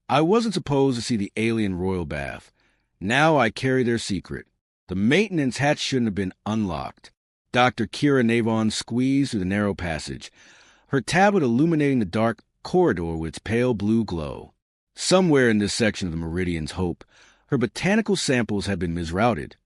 I wasn't supposed to see the alien royal bath. Now I carry their secret. The maintenance hatch shouldn't have been unlocked. Dr. Kira Navon squeezed through the narrow passage, her tablet illuminating the dark corridor with its pale blue glow. Somewhere in this section of the Meridian's hope, her botanical samples had been misrouted.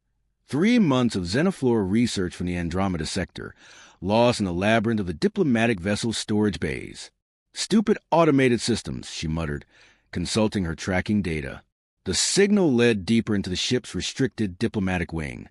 3 months of xenoflora research from the Andromeda sector, lost in the labyrinth of the diplomatic vessel's storage bays. Stupid automated systems, she muttered, consulting her tracking data. The signal led deeper into the ship's restricted diplomatic wing,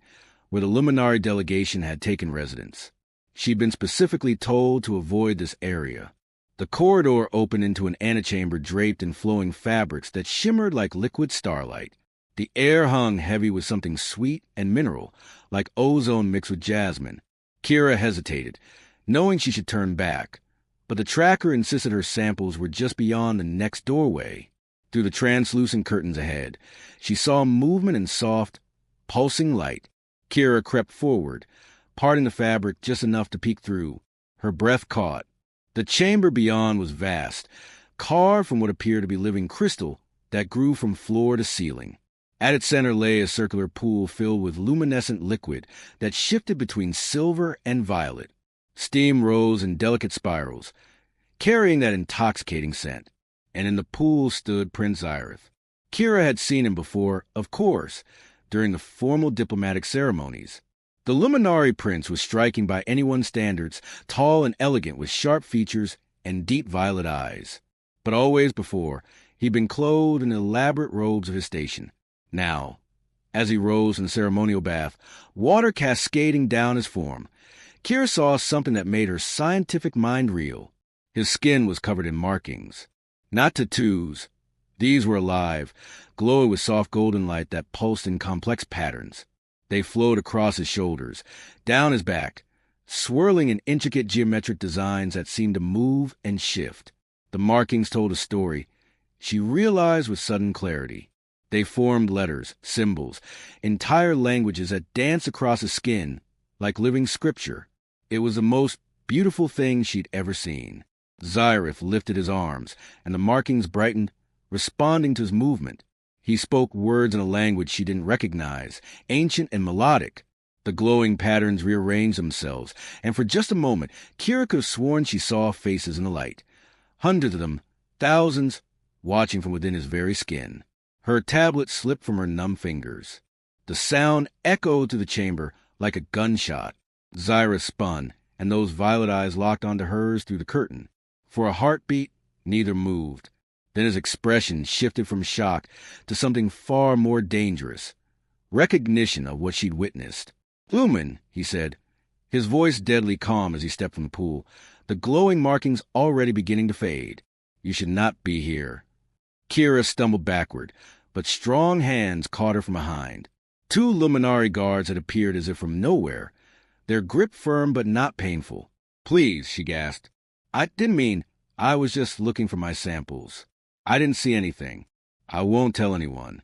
where the Luminari delegation had taken residence. She'd been specifically told to avoid this area. The corridor opened into an antechamber draped in flowing fabrics that shimmered like liquid starlight. The air hung heavy with something sweet and mineral, like ozone mixed with jasmine. Kira hesitated, knowing she should turn back, but the tracker insisted her samples were just beyond the next doorway. Through the translucent curtains ahead, she saw movement and soft, pulsing light. Kira crept forward, parting the fabric just enough to peek through. Her breath caught. The chamber beyond was vast, carved from what appeared to be living crystal that grew from floor to ceiling. At its center lay a circular pool filled with luminescent liquid that shifted between silver and violet. Steam rose in delicate spirals, carrying that intoxicating scent. And in the pool stood Prince Zyrith. Kira had seen him before, of course, during the formal diplomatic ceremonies. The Luminari prince was striking by anyone's standards, tall and elegant with sharp features and deep violet eyes. But always before, he'd been clothed in the elaborate robes of his station. Now, as he rose in the ceremonial bath, water cascading down his form, Kira saw something that made her scientific mind reel. His skin was covered in markings. Not tattoos. These were alive, glowing with soft golden light that pulsed in complex patterns. They flowed across his shoulders, down his back, swirling in intricate geometric designs that seemed to move and shift. The markings told a story, she realized with sudden clarity. They formed letters, symbols, entire languages that danced across his skin like living scripture. It was the most beautiful thing she'd ever seen. Zyrith lifted his arms, and the markings brightened, responding to his movement. He spoke words in a language she didn't recognize, ancient and melodic. The glowing patterns rearranged themselves, and for just a moment, Kira could have sworn she saw faces in the light. Hundreds of them, thousands, watching from within his very skin. Her tablet slipped from her numb fingers. The sound echoed through the chamber like a gunshot. Zyrith spun, and those violet eyes locked onto hers through the curtain. For a heartbeat, neither moved. Then his expression shifted from shock to something far more dangerous. Recognition of what she'd witnessed. "Lumen," he said, his voice deadly calm as he stepped from the pool, the glowing markings already beginning to fade. "You should not be here." Kira stumbled backward, but strong hands caught her from behind. 2 Luminari guards had appeared as if from nowhere, their grip firm but not painful. "Please," she gasped. "I didn't mean. I was just looking for my samples. I didn't see anything. I won't tell anyone."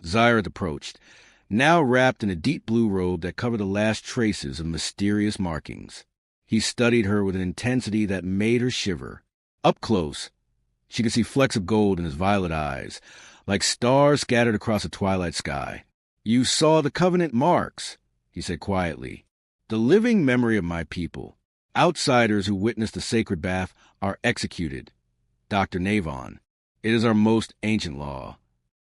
Zyrith approached, now wrapped in a deep blue robe that covered the last traces of mysterious markings. He studied her with an intensity that made her shiver. Up close, she could see flecks of gold in his violet eyes, like stars scattered across a twilight sky. "You saw the covenant marks," he said quietly. "The living memory of my people. Outsiders who witness the sacred bath are executed. Dr. Navon. It is our most ancient law."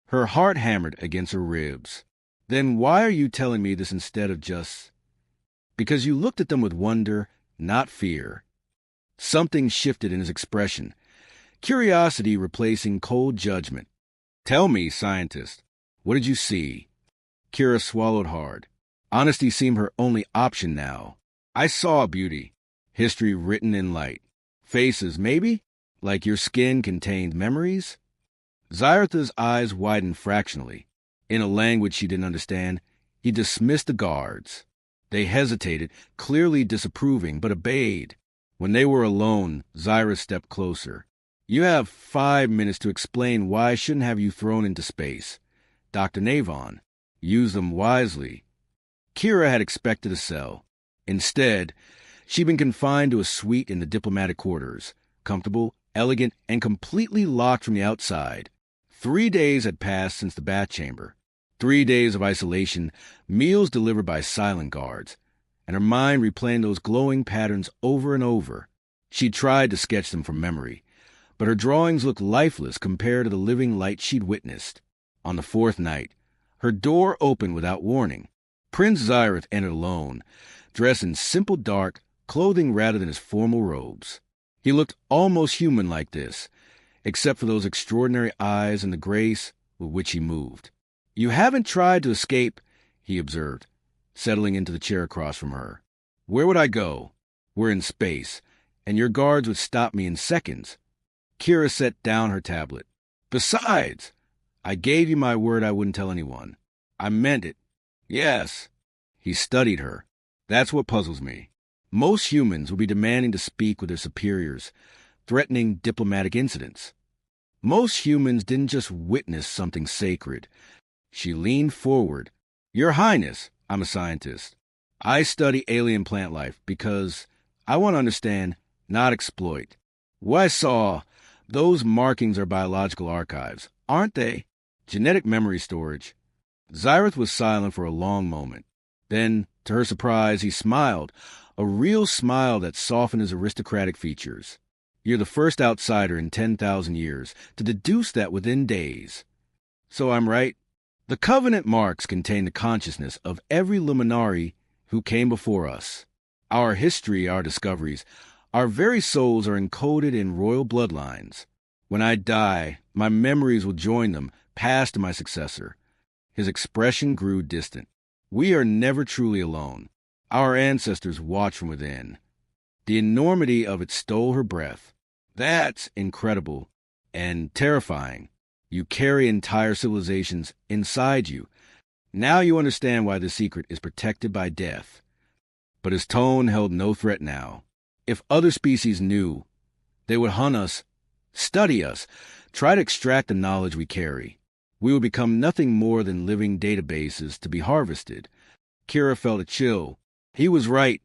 Her heart hammered against her ribs. "Then why are you telling me this instead of just—" "Because you looked at them with wonder, not fear." Something shifted in his expression, curiosity replacing cold judgment. "Tell me, scientist, what did you see?" Kira swallowed hard. Honesty seemed her only option now. "I saw beauty. History written in light. Faces, maybe? Like your skin contained memories?" Zyrith's eyes widened fractionally. In a language she didn't understand, he dismissed the guards. They hesitated, clearly disapproving, but obeyed. When they were alone, Zyrith stepped closer. "You have 5 minutes to explain why I shouldn't have you thrown into space. Dr. Navon, use them wisely." Kira had expected a cell. Instead, she'd been confined to a suite in the diplomatic quarters, comfortable, elegant, and completely locked from the outside. 3 days had passed since the bath chamber. 3 days of isolation, meals delivered by silent guards, and her mind replaying those glowing patterns over and over. She tried to sketch them from memory, but her drawings looked lifeless compared to the living light she'd witnessed. On the 4th night, her door opened without warning. Prince Zyrith entered alone, dressed in simple dark clothing rather than his formal robes. He looked almost human like this, except for those extraordinary eyes and the grace with which he moved. "You haven't tried to escape," he observed, settling into the chair across from her. "Where would I go? We're in space, and your guards would stop me in seconds." Kira set down her tablet. "Besides, I gave you my word I wouldn't tell anyone. I meant it." "Yes." He studied her. "That's what puzzles me. Most humans would be demanding to speak with their superiors, threatening diplomatic incidents. Most humans didn't just witness something sacred." She leaned forward. "Your Highness, I'm a scientist. I study alien plant life because I want to understand, not exploit. What I saw, those markings are biological archives, aren't they? Genetic memory storage." Zyrith was silent for a long moment. Then, to her surprise, he smiled, a real smile that softened his aristocratic features. "You're the first outsider in 10,000 years to deduce that within days. So I'm right. The Covenant marks contain the consciousness of every luminary who came before us. Our history, our discoveries, our very souls are encoded in royal bloodlines. When I die, my memories will join them, passed to my successor." His expression grew distant. "We are never truly alone. Our ancestors watch from within." The enormity of it stole her breath. "That's incredible and terrifying. You carry entire civilizations inside you. Now you understand why the secret is protected by death." But his tone held no threat now. "If other species knew, they would hunt us, study us, try to extract the knowledge we carry. We would become nothing more than living databases to be harvested." Kira felt a chill. He was right.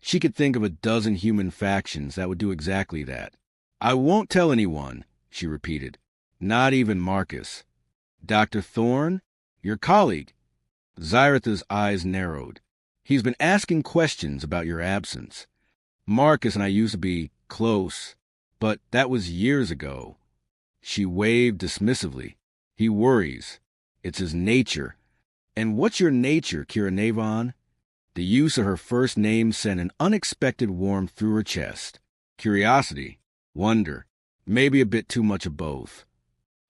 She could think of a dozen human factions that would do exactly that. "I won't tell anyone," she repeated. "Not even Marcus." "Dr. Thorne? Your colleague?" Zyrith's eyes narrowed. "He's been asking questions about your absence. Marcus and I used to be close, but that was years ago." She waved dismissively. "He worries. It's his nature." "And what's your nature, Kira Navon?" The use of her first name sent an unexpected warmth through her chest. Curiosity, wonder, maybe a bit too much of both.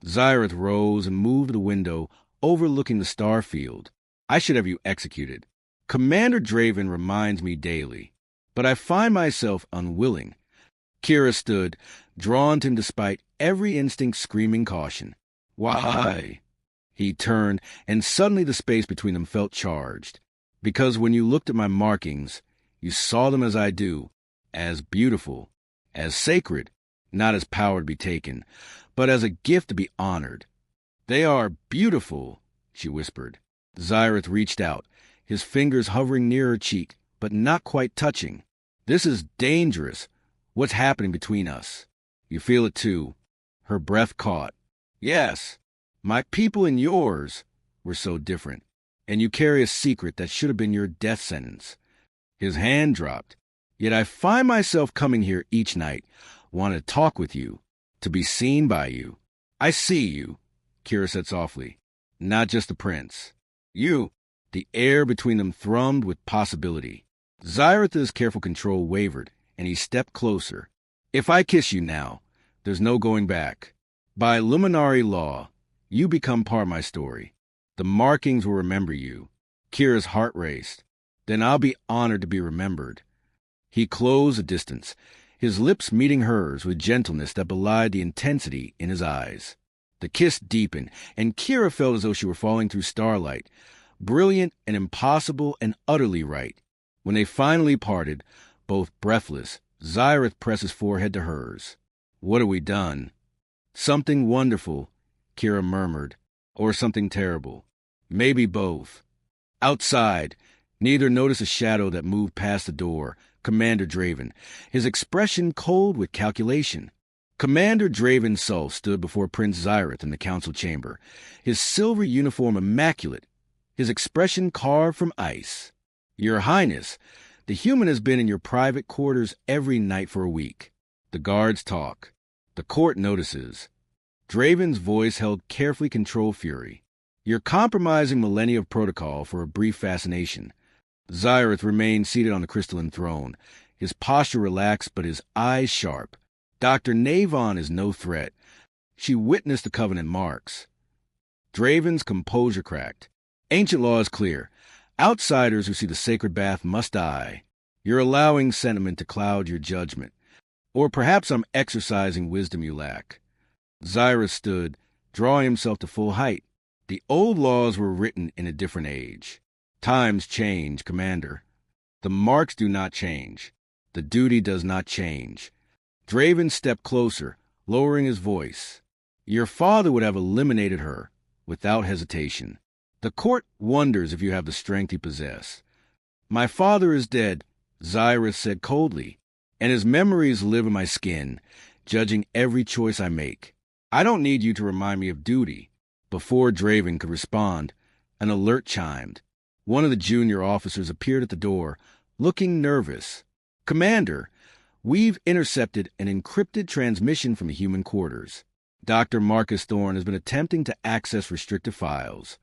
Zyrith rose and moved to the window overlooking the star field. "I should have you executed. Commander Draven reminds me daily, but I find myself unwilling." Kira stood, drawn to him despite every instinct screaming caution. "Why?" He turned, and suddenly the space between them felt charged. "Because when you looked at my markings, you saw them as I do, as beautiful, as sacred, not as power to be taken, but as a gift to be honored." "They are beautiful," she whispered. Zyrith reached out, his fingers hovering near her cheek, but not quite touching. "This is dangerous. What's happening between us?" "You feel it too." Her breath caught. "Yes. My people and yours were so different, and you carry a secret that should have been your death sentence." His hand dropped. "Yet I find myself coming here each night, wanting to talk with you, to be seen by you." "I see you," Kira said softly. "Not just the prince. You." The air between them thrummed with possibility. Zyrith's careful control wavered, and he stepped closer. "If I kiss you now, there's no going back. By luminary law, you become part of my story. The markings will remember you." Kira's heart raced. "Then I'll be honored to be remembered." He closed the distance, his lips meeting hers with gentleness that belied the intensity in his eyes. The kiss deepened, and Kira felt as though she were falling through starlight, brilliant and impossible and utterly right. When they finally parted, both breathless, Zyrith pressed his forehead to hers. "What have we done?" "Something wonderful," Kira murmured, "or something terrible. Maybe both." Outside, neither noticed a shadow that moved past the door, Commander Draven, his expression cold with calculation. Commander Draven Sul stood before Prince Xyrath in the council chamber, his silver uniform immaculate, his expression carved from ice. Your Highness, the human has been in your private quarters every night for a week. The guards talk. The court notices. Draven's voice held carefully controlled fury. You're compromising millennia of protocol for a brief fascination. Xyrath remained seated on the crystalline throne, his posture relaxed but his eyes sharp. Dr. Navon is no threat. She witnessed the covenant marks. Draven's composure cracked. Ancient law is clear. Outsiders who see the sacred bath must die. You're allowing sentiment to cloud your judgment. Or perhaps I'm exercising wisdom you lack. Xyrath stood, drawing himself to full height. The old laws were written in a different age. Times change, Commander. The marks do not change. The duty does not change. Draven stepped closer, lowering his voice. Your father would have eliminated her, without hesitation. The court wonders if you have the strength you possess. My father is dead, Xyrath said coldly, and his memories live in my skin, judging every choice I make. I don't need you to remind me of duty. Before Draven could respond, an alert chimed. One of the junior officers appeared at the door, looking nervous. Commander, we've intercepted an encrypted transmission from the human quarters. Dr. Marcus Thorne has been attempting to access restricted files.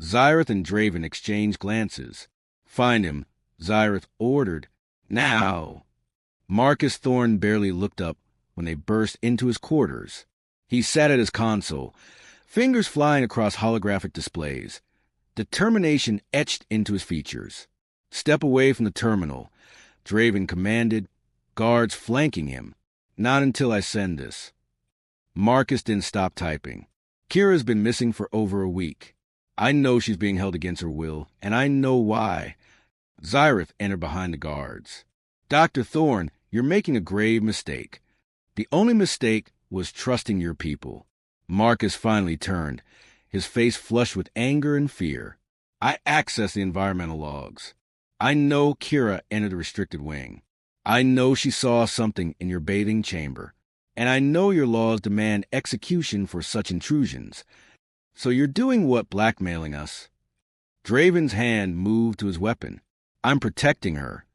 Xyrath and Draven exchanged glances. Find him, Xyrath ordered. Now! Marcus Thorne barely looked up when they burst into his quarters. He sat at his console, fingers flying across holographic displays. Determination etched into his features. Step away from the terminal, Draven commanded, guards flanking him. Not until I send this. Marcus didn't stop typing. Kira's been missing for over a week. I know she's being held against her will, and I know why. Xyrath entered behind the guards. Dr. Thorne, you're making a grave mistake. The only mistake was trusting your people. Marcus finally turned, his face flushed with anger and fear. I accessed the environmental logs. I know Kira entered the restricted wing. I know she saw something in your bathing chamber. And I know your laws demand execution for such intrusions. So you're doing what, blackmailing us? Draven's hand moved to his weapon. I'm protecting her.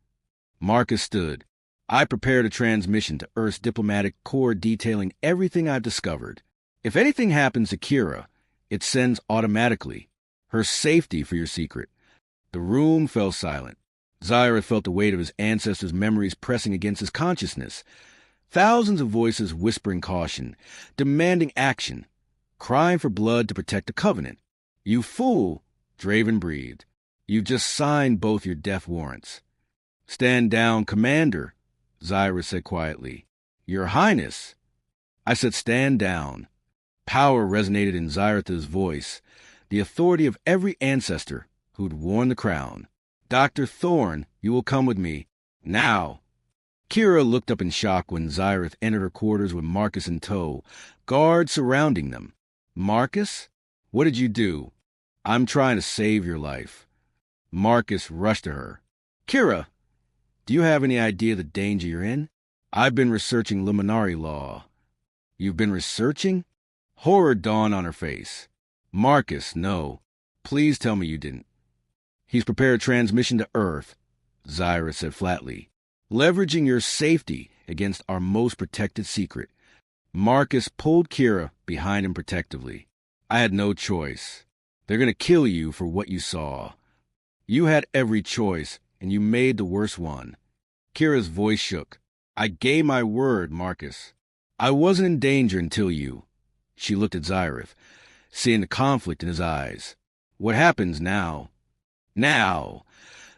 Marcus stood. I prepared a transmission to Earth's diplomatic corps detailing everything I've discovered. If anything happens to Kira, it sends automatically. Her safety for your secret. The room fell silent. Xyrath felt the weight of his ancestors' memories pressing against his consciousness. Thousands of voices whispering caution, demanding action, crying for blood to protect the Covenant. You fool, Draven breathed. You've just signed both your death warrants. Stand down, Commander, Xyrath said quietly. Your Highness. I said stand down. Power resonated in Xyrath's voice, the authority of every ancestor who'd worn the crown. Dr. Thorne, you will come with me. Now. Kira looked up in shock when Xyrath entered her quarters with Marcus in tow, guards surrounding them. Marcus? What did you do? I'm trying to save your life. Marcus rushed to her. Kira, do you have any idea the danger you're in? I've been researching Luminari law. You've been researching? Horror dawned on her face. Marcus, no. Please tell me you didn't. He's prepared transmission to Earth, Xyrath said flatly. Leveraging your safety against our most protected secret. Marcus pulled Kira behind him protectively. I had no choice. They're going to kill you for what you saw. You had every choice, and you made the worst one. Kira's voice shook. I gave my word, Marcus. I wasn't in danger until you. She looked at Xyrath, seeing the conflict in his eyes. What happens now? Now!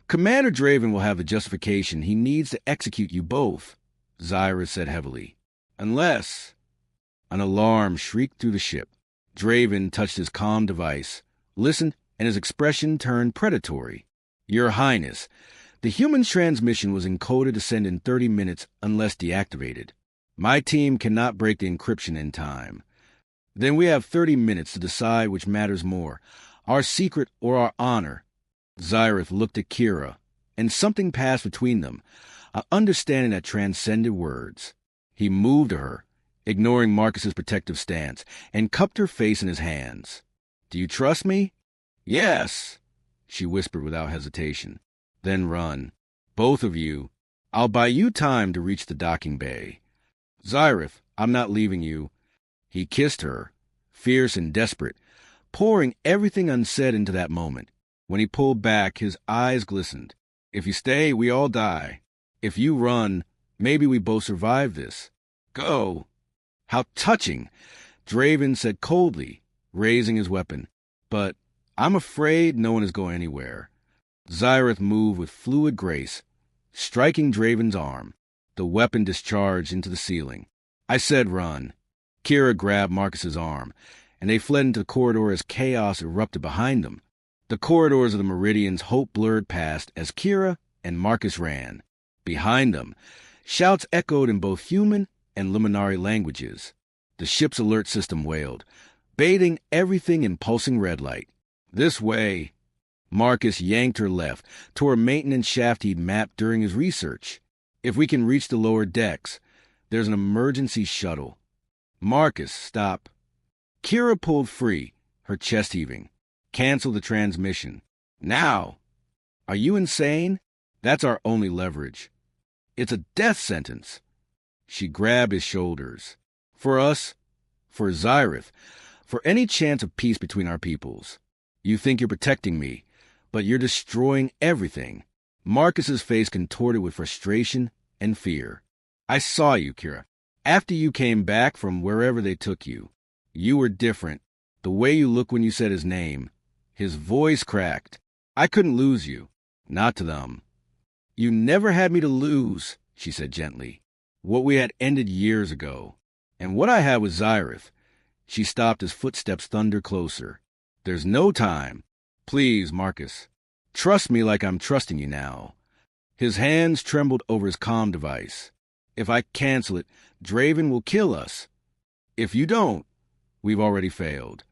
Commander Draven will have the justification he needs to execute you both, Xyrath said heavily. Unless... An alarm shrieked through the ship. Draven touched his comm device, listened, and his expression turned predatory. Your Highness, the human's transmission was encoded to send in 30 minutes unless deactivated. My team cannot break the encryption in time. Then we have 30 minutes to decide which matters more, our secret or our honor. Xyrath looked at Kira, and something passed between them, an understanding that transcended words. He moved to her, ignoring Marcus's protective stance, and cupped her face in his hands. "Do you trust me?" "Yes," she whispered without hesitation. "Then run. Both of you. I'll buy you time to reach the docking bay." "Zyrith, I'm not leaving you." He kissed her, fierce and desperate, pouring everything unsaid into that moment. When he pulled back, his eyes glistened. "If you stay, we all die. If you run, maybe we both survive this. Go." "How touching," Draven said coldly, raising his weapon. "But I'm afraid no one is going anywhere." Zyrith moved with fluid grace, striking Draven's arm. The weapon discharged into the ceiling. "I said run." Kira grabbed Marcus's arm, and they fled into the corridor as chaos erupted behind them. The corridors of the Meridian's hope blurred past as Kira and Marcus ran. Behind them, shouts echoed in both human and Luminari languages. The ship's alert system wailed, bathing everything in pulsing red light. "This way." Marcus yanked her left, toward a maintenance shaft he'd mapped during his research. "If we can reach the lower decks, there's an emergency shuttle." "Marcus, stop." Kira pulled free, her chest heaving. "Cancel the transmission. Now." "Are you insane? That's our only leverage." "It's a death sentence." She grabbed his shoulders. "For us, for Zyrith, for any chance of peace between our peoples. You think you're protecting me, but you're destroying everything." Marcus's face contorted with frustration and fear. "I saw you, Kira. After you came back from wherever they took you. You were different. The way you looked when you said his name." His voice cracked. "I couldn't lose you. Not to them." "You never had me to lose," she said gently. "What we had ended years ago. And what I had was Zyrith." She stopped as footsteps thundered closer. "There's no time. Please, Marcus. Trust me like I'm trusting you now." His hands trembled over his comm device. "If I cancel it, Draven will kill us. If you don't, we've already failed."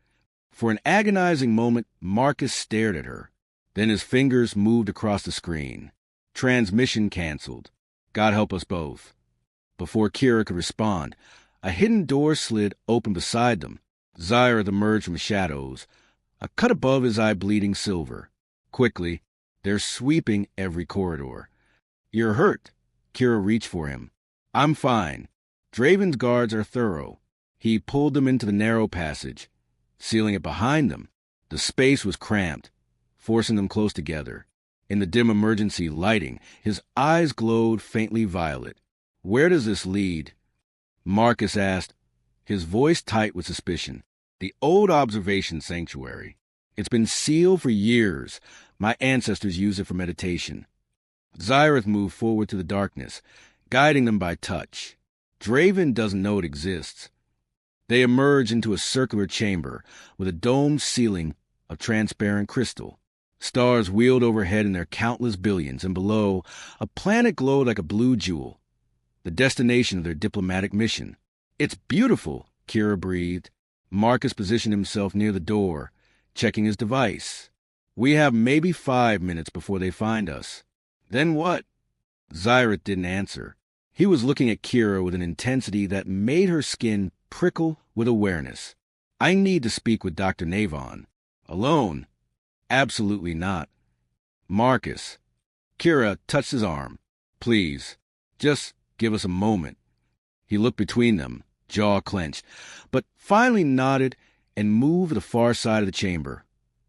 For an agonizing moment, Marcus stared at her. Then his fingers moved across the screen. Transmission canceled. God help us both. Before Kira could respond, a hidden door slid open beside them. Zyrith emerged from the shadows, a cut above his eye bleeding silver. Quickly, they're sweeping every corridor. "You're hurt." Kira reached for him. "I'm fine. Draven's guards are thorough." He pulled them into the narrow passage, sealing it behind them. The space was cramped, forcing them close together. In the dim emergency lighting, his eyes glowed faintly violet. "Where does this lead?" Marcus asked, his voice tight with suspicion. "The old observation sanctuary. It's been sealed for years. My ancestors used it for meditation." Zyrith moved forward to the darkness, guiding them by touch. "Draven doesn't know it exists." They emerged into a circular chamber with a domed ceiling of transparent crystal. Stars wheeled overhead in their countless billions, and below, a planet glowed like a blue jewel, the destination of their diplomatic mission. "It's beautiful," Kira breathed. Marcus positioned himself near the door, checking his device. "We have maybe 5 minutes before they find us." "Then what?" Zyrith didn't answer. He was looking at Kira with an intensity that made her skin prickle with awareness. "I need to speak with Dr. Navon." "Alone?" "Absolutely not." "Marcus." Kira touched his arm. "Please, just give us a moment." He looked between them, jaw clenched, but finally nodded and moved to the far side of the chamber,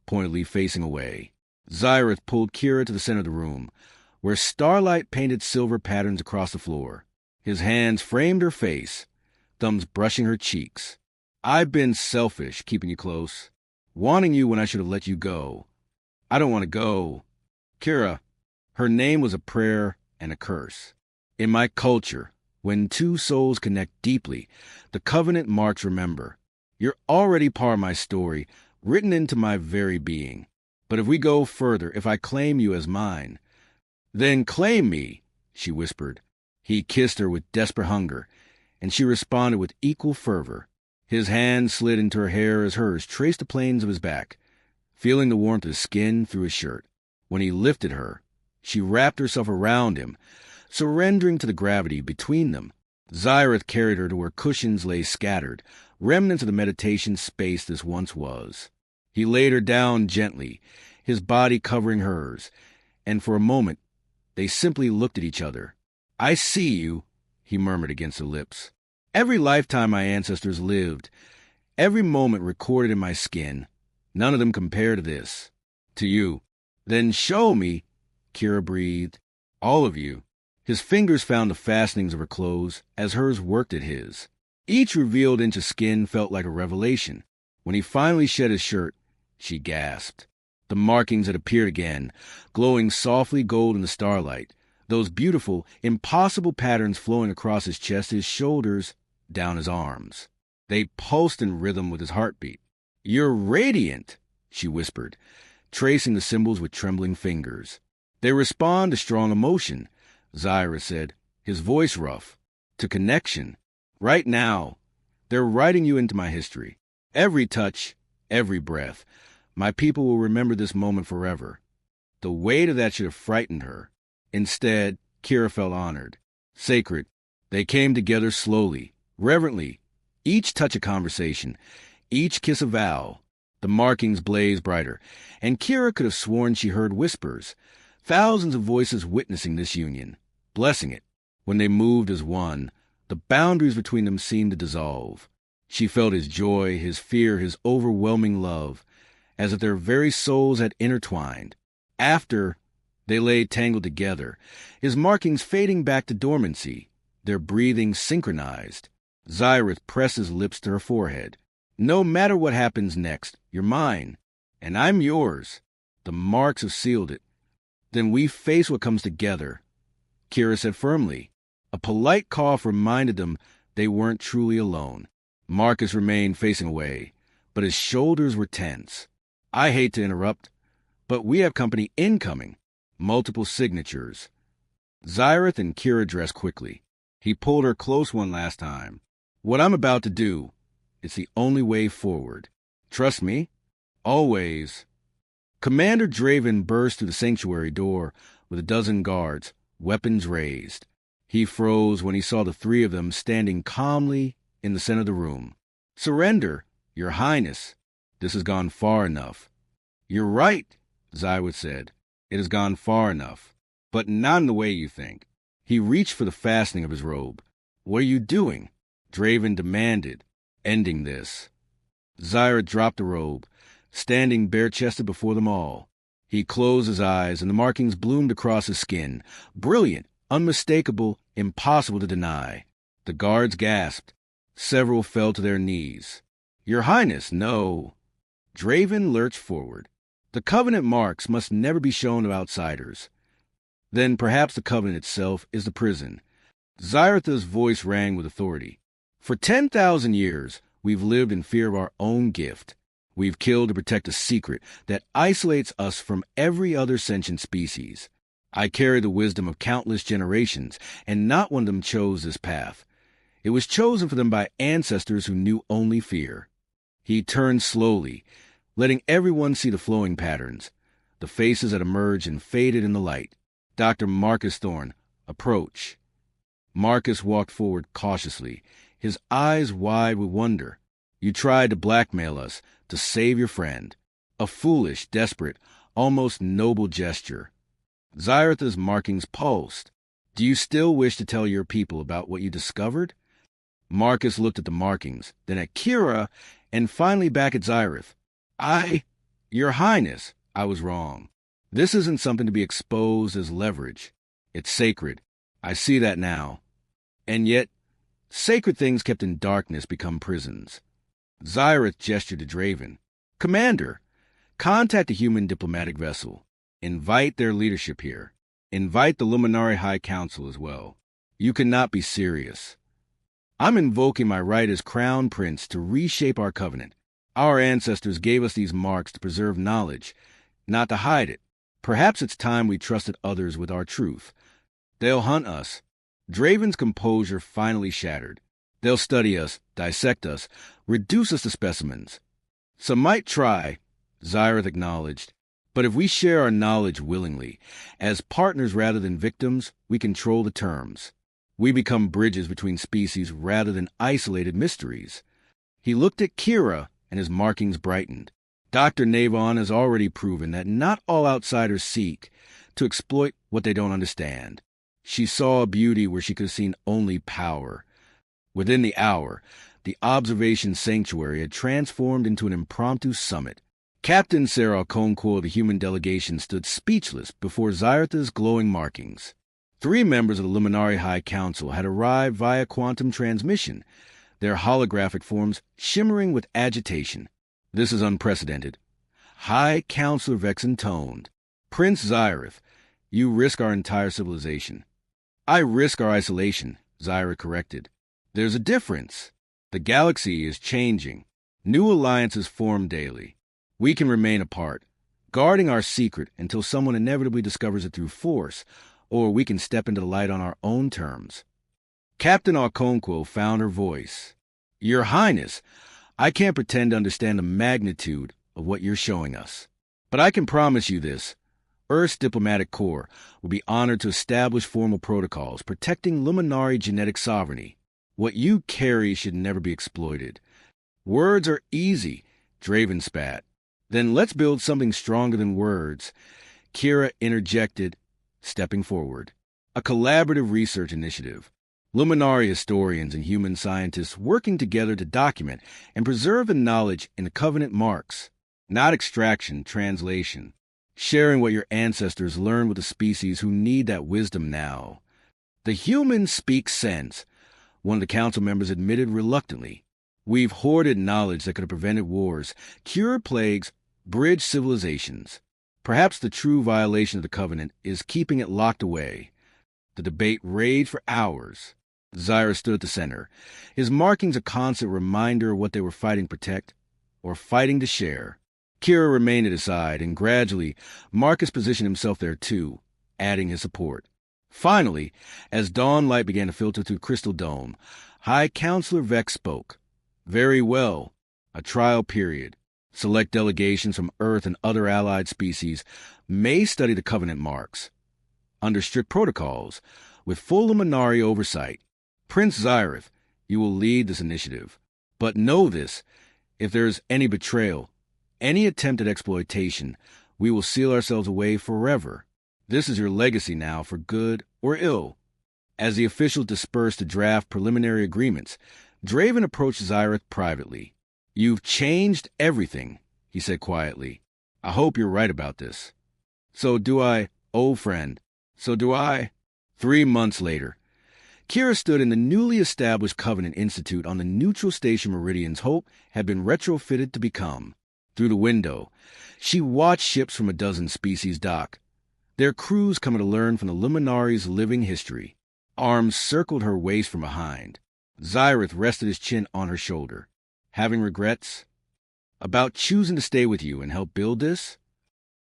pointedly facing away. Zyrith pulled Kira to the center of the room, where starlight painted silver patterns across the floor. His hands framed her face, thumbs brushing her cheeks. "I've been selfish, keeping you close, wanting you when I should have let you go. I don't want to go." Kira, her name was a prayer and a curse. "In my culture, when two souls connect deeply, the covenant marks remember. You're already part of my story, written into my very being. But if we go further, if I claim you as mine—" "Then claim me," she whispered. He kissed her with desperate hunger, and she responded with equal fervor. His hand slid into her hair as hers traced the planes of his back, feeling the warmth of his skin through his shirt. When he lifted her, she wrapped herself around him, surrendering to the gravity between them. Zyrith carried her to where cushions lay scattered, remnants of the meditation space this once was. He laid her down gently, his body covering hers, and for a moment they simply looked at each other. "I see you," he murmured against her lips. "Every lifetime my ancestors lived, every moment recorded in my skin, none of them compare to this, to you." "Then show me," Kira breathed. "All of you." His fingers found the fastenings of her clothes as hers worked at his. Each revealed inch of skin felt like a revelation. When he finally shed his shirt, she gasped. The markings had appeared again, glowing softly gold in the starlight, those beautiful, impossible patterns flowing across his chest, his shoulders, down his arms. They pulsed in rhythm with his heartbeat. "You're radiant," she whispered, tracing the symbols with trembling fingers. "They respond to strong emotion," Zyrith said, his voice rough. "To connection. Right now, they're writing you into my history. Every touch, every breath. My people will remember this moment forever." The weight of that should have frightened her. Instead, Kira felt honored. Sacred. They came together slowly, reverently, each touch a conversation, each kiss a vow. The markings blazed brighter, and Kira could have sworn she heard whispers, thousands of voices witnessing this union, blessing it. When they moved as one, the boundaries between them seemed to dissolve. She felt his joy, his fear, his overwhelming love, as if their very souls had intertwined. After, they lay tangled together, his markings fading back to dormancy, their breathing synchronized. Zyrith pressed his lips to her forehead. "No matter what happens next, you're mine, and I'm yours. The marks have sealed it. Then we face what comes together," Kira said firmly. A polite cough reminded them they weren't truly alone. Marcus remained facing away, but his shoulders were tense. "I hate to interrupt, but we have company incoming." Multiple signatures. Zyrith and Kira dressed quickly. He pulled her close one last time. "What I'm about to do, it's the only way forward. Trust me. Always." Commander Draven burst through the sanctuary door with a dozen guards, weapons raised. He froze when he saw the three of them standing calmly in the center of the room. "Surrender, Your Highness. This has gone far enough." "You're right," Zyward said. "It has gone far enough, but not in the way you think." He reached for the fastening of his robe. "What are you doing?" Draven demanded, ending this. Zyra dropped the robe, standing bare-chested before them all. He closed his eyes, and the markings bloomed across his skin, brilliant, unmistakable, impossible to deny. The guards gasped. Several fell to their knees. "Your Highness, no." Draven lurched forward. "The Covenant marks must never be shown to outsiders." "Then perhaps the Covenant itself is the prison." Zyratha's voice rang with authority. "For 10,000 years, we've lived in fear of our own gift. We've killed to protect a secret that isolates us from every other sentient species. I carry the wisdom of countless generations, and not one of them chose this path. It was chosen for them by ancestors who knew only fear." He turned slowly, letting everyone see the flowing patterns, the faces that emerged and faded in the light. "Dr. Marcus Thorne, approach." Marcus walked forward cautiously, his eyes wide with wonder. "You tried to blackmail us, to save your friend." A foolish, desperate, almost noble gesture. Zyratha's markings pulsed. "Do you still wish to tell your people about what you discovered?" Marcus looked at the markings, then at Kira, and finally back at Zyrith. Your Highness, I was wrong. This isn't something to be exposed as leverage. It's sacred. I see that now. And yet, sacred things kept in darkness become prisons." Zyrith gestured to Draven. "Commander, contact a human diplomatic vessel. Invite their leadership here. Invite the Luminari High Council as well. You cannot be serious. I'm invoking my right as Crown Prince to reshape our covenant. Our ancestors gave us these marks to preserve knowledge, not to hide it. Perhaps it's time we trusted others with our truth. They'll hunt us." Draven's composure finally shattered. "They'll study us, dissect us, reduce us to specimens." "Some might try," Zyrith acknowledged. "But if we share our knowledge willingly, as partners rather than victims, we control the terms. We become bridges between species rather than isolated mysteries. He looked at Kira, and his markings brightened. Dr. Navon has already proven that not all outsiders seek to exploit what they don't understand. She saw a beauty where she could have seen only power. Within the hour, the observation sanctuary had transformed into an impromptu summit. Captain Sarah Okonkwo of the human delegation stood speechless before Zyartha's glowing markings. 3 members of the Luminari High Council had arrived via quantum transmission, their holographic forms shimmering with agitation. This is unprecedented. High Counselor Vex intoned. Prince Zyareth, you risk our entire civilization. I risk our isolation, Zyareth corrected. There's a difference. The galaxy is changing. New alliances form daily. We can remain apart, guarding our secret until someone inevitably discovers it through force, or we can step into the light on our own terms. Captain Okonkwo found her voice. Your Highness, I can't pretend to understand the magnitude of what you're showing us. But I can promise you this. Earth's diplomatic corps will be honored to establish formal protocols protecting Luminari genetic sovereignty. What you carry should never be exploited. Words are easy, Draven spat. Then let's build something stronger than words. Kira interjected, stepping forward. A collaborative research initiative. Luminari historians and human scientists working together to document and preserve the knowledge in the Covenant marks. Not extraction, translation. Sharing what your ancestors learned with the species who need that wisdom now. The humans speak sense, one of the council members admitted reluctantly. We've hoarded knowledge that could have prevented wars, cured plagues, bridged civilizations. Perhaps the true violation of the Covenant is keeping it locked away. The debate raged for hours. Zyra stood at the center, his markings a constant reminder of what they were fighting to protect, or fighting to share. Kira remained at his side, and gradually, Marcus positioned himself there too, adding his support. Finally, as dawn light began to filter through the crystal dome, High Counselor Vex spoke. Very well. A trial period. Select delegations from Earth and other allied species may study the Covenant marks. Under strict protocols, with full Luminari oversight. Prince Zyareth, you will lead this initiative. But know this, if there is any betrayal, any attempt at exploitation, we will seal ourselves away forever. This is your legacy now, for good or ill. As the officials dispersed to draft preliminary agreements, Draven approached Zyareth privately. You've changed everything, he said quietly. I hope you're right about this. So do I, old friend. So do I. 3 months later, Kira stood in the newly established Covenant Institute on the neutral station Meridian's Hope had been retrofitted to become. Through the window, she watched ships from a dozen species dock, their crews coming to learn from the Luminari's living history. Arms circled her waist from behind. Zyareth rested his chin on her shoulder. Having regrets? About choosing to stay with you and help build this?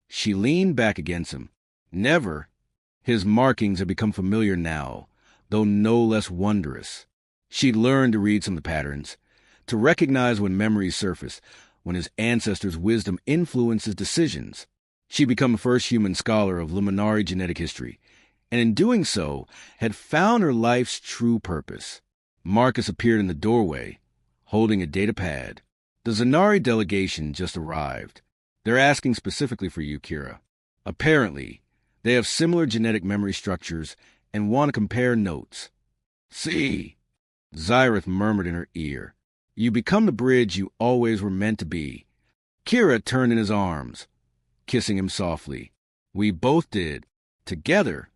She leaned back against him. Never. His markings had become familiar now, though no less wondrous. She'd learned to read some of the patterns, to recognize when memories surface, when his ancestors' wisdom influences decisions. She'd become the first human scholar of Luminari genetic history, and in doing so, had found her life's true purpose. Marcus appeared in the doorway, holding a data pad. The Zanari delegation just arrived. They're asking specifically for you, Kira. Apparently, they have similar genetic memory structures and want to compare notes. See, Zyareth murmured in her ear. You become the bridge you always were meant to be. Kira turned in his arms, kissing him softly. We both did. Together.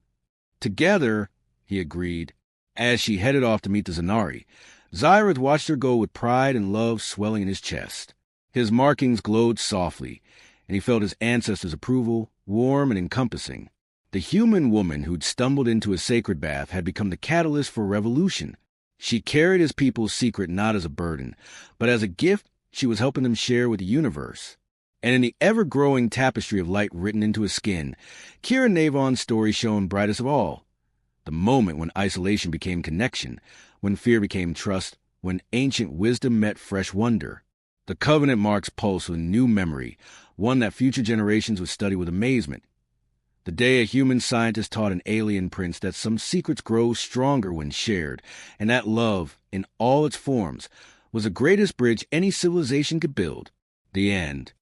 Together, he agreed. As she headed off to meet the Zanari, Zyareth watched her go with pride and love swelling in his chest. His markings glowed softly, and he felt his ancestors' approval, warm and encompassing. The human woman who'd stumbled into his sacred bath had become the catalyst for revolution. She carried his people's secret not as a burden, but as a gift she was helping them share with the universe. And in the ever-growing tapestry of light written into his skin, Kira Navon's story shone brightest of all. The moment when isolation became connection, when fear became trust, when ancient wisdom met fresh wonder. The Covenant marks pulse with new memory, one that future generations would study with amazement. The day a human scientist taught an alien prince that some secrets grow stronger when shared, and that love, in all its forms, was the greatest bridge any civilization could build. The end.